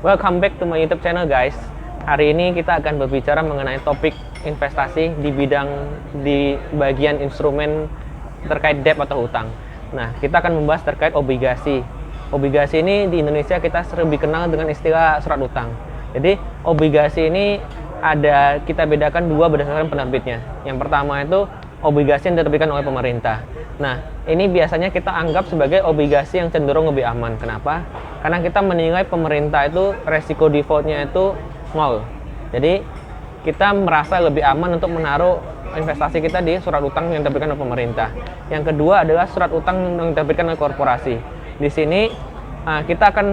Welcome back to my YouTube channel guys. Hari ini kita akan berbicara mengenai topik investasi di bagian instrumen terkait debt atau hutang. Nah, kita akan membahas terkait obligasi. Obligasi ini di Indonesia kita lebih kenal dengan istilah surat utang. Jadi, obligasi ini kita bedakan dua berdasarkan penerbitnya. Yang pertama itu obligasi yang diterbitkan oleh pemerintah. Nah, ini biasanya kita anggap sebagai obligasi yang cenderung lebih aman. Kenapa? Karena kita menilai pemerintah itu resiko defaultnya itu nol. Jadi, kita merasa lebih aman untuk menaruh investasi kita di surat utang yang diterbitkan oleh pemerintah. Yang kedua adalah surat utang yang diterbitkan oleh korporasi. Di sini kita akan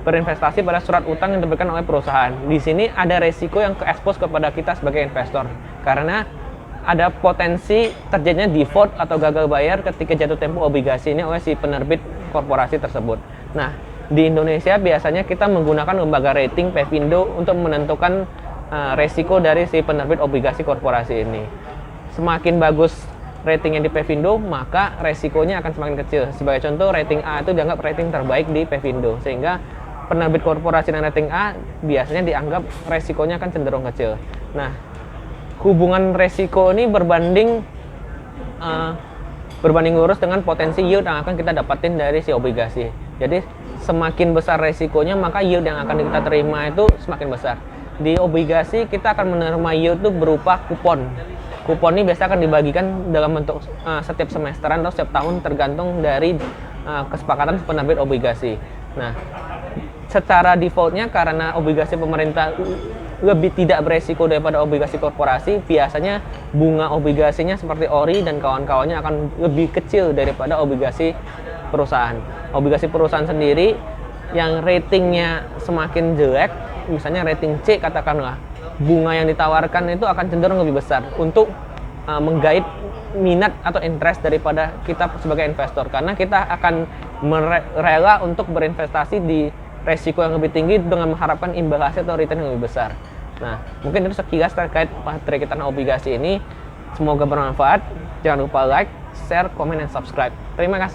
berinvestasi pada surat utang yang diterbitkan oleh perusahaan. Di sini ada resiko yang ke-expose kepada kita sebagai investor. Karena ada potensi terjadinya default atau gagal bayar ketika jatuh tempo obligasi ini oleh si penerbit korporasi tersebut. Nah, di Indonesia biasanya kita menggunakan lembaga rating Pevindo untuk menentukan resiko dari si penerbit obligasi korporasi ini. Semakin bagus ratingnya di Pevindo, maka resikonya akan semakin kecil. Sebagai contoh, rating A itu dianggap rating terbaik di Pevindo, sehingga penerbit korporasi dengan rating A biasanya dianggap resikonya akan cenderung kecil. Nah, hubungan resiko ini berbanding lurus dengan potensi yield yang akan kita dapatin dari si obligasi. Jadi semakin besar resikonya, maka yield yang akan kita terima itu semakin besar. Di obligasi kita akan menerima yield itu berupa kupon. Kupon ini biasanya akan dibagikan dalam bentuk setiap semesteran atau setiap tahun tergantung dari kesepakatan penerbit obligasi. Nah, secara defaultnya karena obligasi pemerintah lebih tidak beresiko daripada obligasi korporasi, biasanya bunga obligasinya seperti ORI dan kawan-kawannya akan lebih kecil daripada obligasi perusahaan. Obligasi perusahaan sendiri yang ratingnya semakin jelek, misalnya rating C katakanlah, bunga yang ditawarkan itu akan cenderung lebih besar untuk menggait minat atau interest daripada kita sebagai investor, karena kita akan rela untuk berinvestasi di resiko yang lebih tinggi dengan mengharapkan imbal hasil atau return yang lebih besar. Nah, mungkin itu sekilas terkait materi kita obligasi ini. Semoga bermanfaat. Jangan lupa like, share, komen, dan subscribe. Terima kasih.